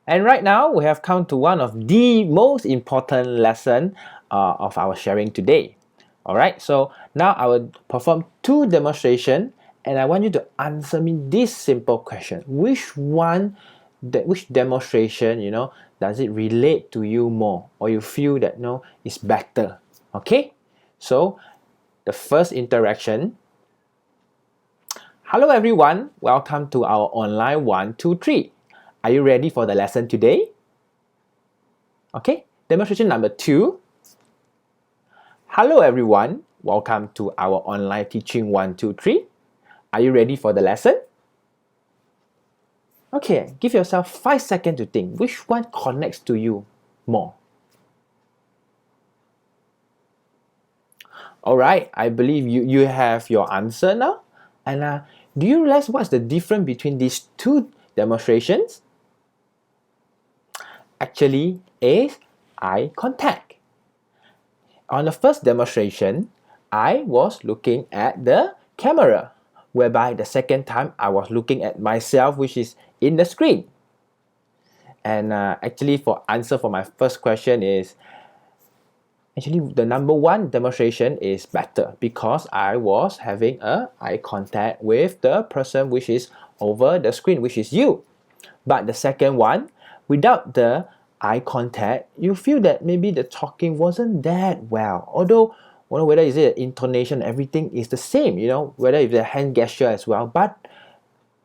And right now, we have come to one of the most important lesson of our sharing today. All right, so now I will perform two demonstration, and I want you to answer me this simple question: which demonstration, does it relate to you more, or you feel that is better? Okay, so the first interaction. Hello everyone, welcome to our online 1, 2, 3. Are you ready for the lesson today? Okay, demonstration number 2. Hello everyone, welcome to our online teaching 1, 2, 3. Are you ready for the lesson? Okay, give yourself 5 seconds to think which one connects to you more. Alright, I believe you have your answer now. And do you realize what's the difference between these two demonstrations? Actually, is eye contact. On the first demonstration, I was looking at the camera, whereby the second time I was looking at myself, which is in the screen. And actually, for answer for my first question is, actually the number 1 demonstration is better because I was having a eye contact with the person which is over the screen, which is you. But the second one, without the eye contact, you feel that maybe the talking wasn't that well. Although, whether is it intonation, everything is the same, whether it's the hand gesture as well. But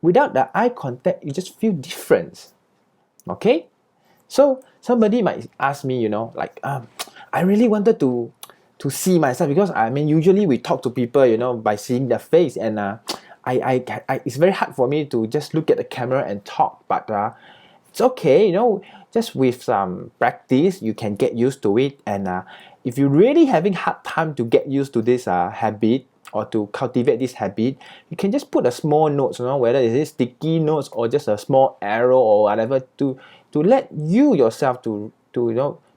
without the eye contact, you just feel different. Okay? So somebody might ask me, I really wanted to see myself because usually we talk to people, by seeing their face, and it's very hard for me to just look at the camera and talk. But it's okay, just with some practice, you can get used to it. And if you're really having hard time to get used to this habit or to cultivate this habit, you can just put a small notes, whether it is sticky notes or just a small arrow or whatever to let you yourself to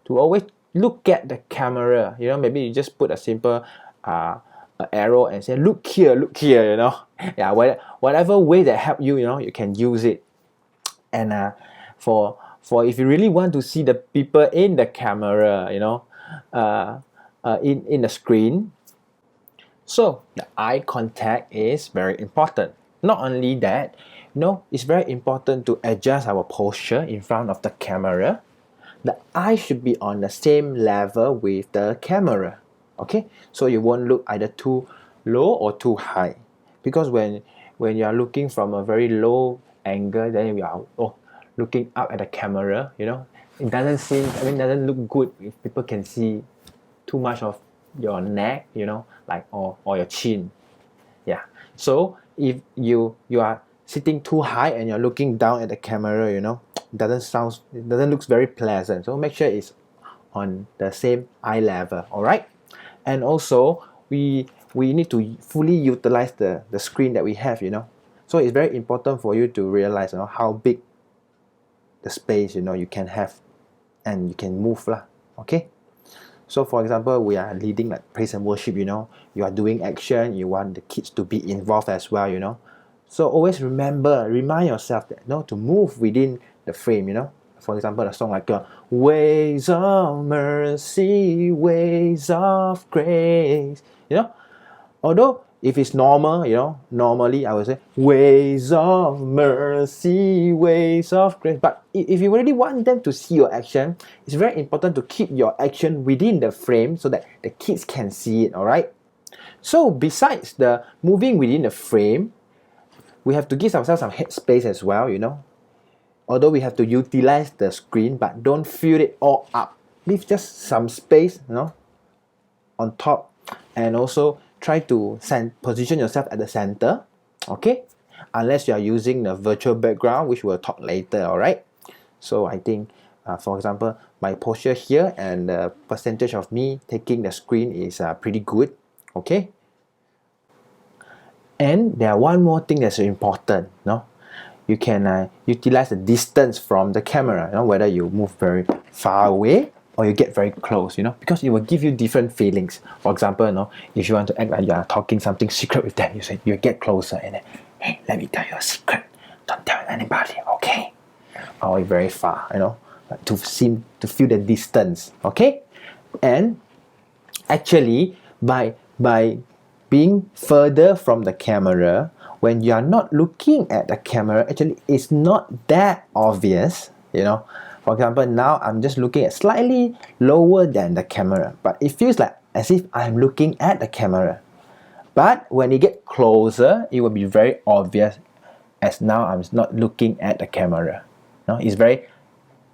always look at the camera. Maybe you just put a simple arrow and say look here, yeah, whatever way that help you, you can use it. And for if you really want to see the people in the camera, in the screen, so the eye contact is very important. Not only that, it's very important to adjust our posture in front of the camera. The eye should be on the same level with the camera. Okay, so you won't look either too low or too high, because when you are looking from a very low angle, then you are looking up at the camera, it doesn't look good if people can see too much of your neck, or your chin. Yeah, so if you are sitting too high and you're looking down at the camera, it doesn't look very pleasant. So make sure it's on the same eye level. All right, and also we need to fully utilize the screen that we have. So it's very important for you to realize how big the space you can have, and you can move lah. Okay, so for example, we are leading like praise and worship. You are doing action, you want the kids to be involved as well. So always remind yourself that to move within the frame. For example, a song like ways of mercy, ways of grace. Although if it's normal, normally I would say ways of mercy, ways of grace. But if you really want them to see your action, it's very important to keep your action within the frame so that the kids can see it. All right. So besides the moving within the frame, we have to give ourselves some head space as well. Although we have to utilize the screen, but don't fill it all up. Leave just some space, on top, and also try to position yourself at the center. Okay, unless you are using the virtual background, which we'll talk later. All right. So I think, for example, my posture here and the percentage of me taking the screen is pretty good. Okay. And there are one more thing that's important. You can utilize the distance from the camera. Whether you move very far away or you get very close. Because it will give you different feelings. For example, if you want to act like you are talking something secret with them, you get closer and then, hey, let me tell you a secret. Don't tell anybody, okay? or very far, to feel the distance. Okay, and actually by being further from the camera, when you are not looking at the camera, actually it's not that obvious. For example, now I'm just looking at slightly lower than the camera, but it feels like as if I'm looking at the camera. But when you get closer, it will be very obvious, as now I'm not looking at the camera. It's very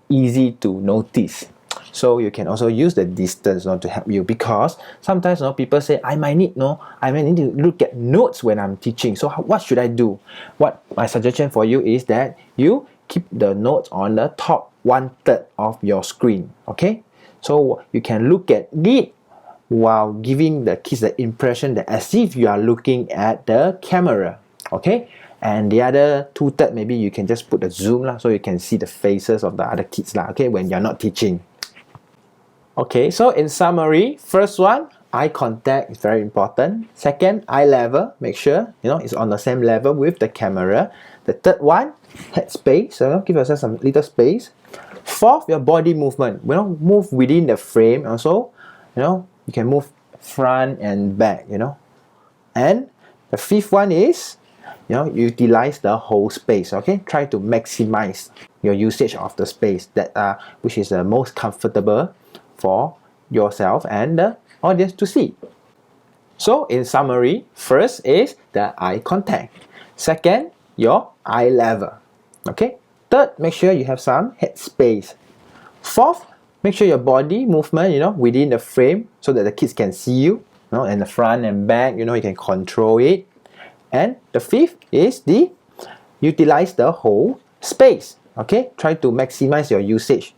easy to notice. So you can also use the distance to help you, because sometimes people say I might need to look at notes when I'm teaching. So what should I do? What my suggestion for you is that you keep the notes on the top 1/3 of your screen. Okay, so you can look at it while giving the kids the impression that as if you are looking at the camera. Okay, and the other 2/3 maybe you can just put the zoom so you can see the faces of the other kids okay, when you're not teaching. Okay, so in summary, first one, eye contact is very important. Second, eye level, make sure it's on the same level with the camera. The third one, head space, give yourself some little space. Fourth, your body movement, move within the frame. Also, you can move front and back. And the fifth one is utilize the whole space. Okay, try to maximize your usage of the space which is the most comfortable for yourself and the audience to see. So in summary, first is the eye contact. Second, your eye level. Okay. Third, make sure you have some head space. Fourth, make sure your body movement within the frame so that the kids can see you, and the front and back, you can control it. And the fifth is utilize the whole space. Okay, try to maximize your usage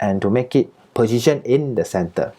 and to make it position in the center.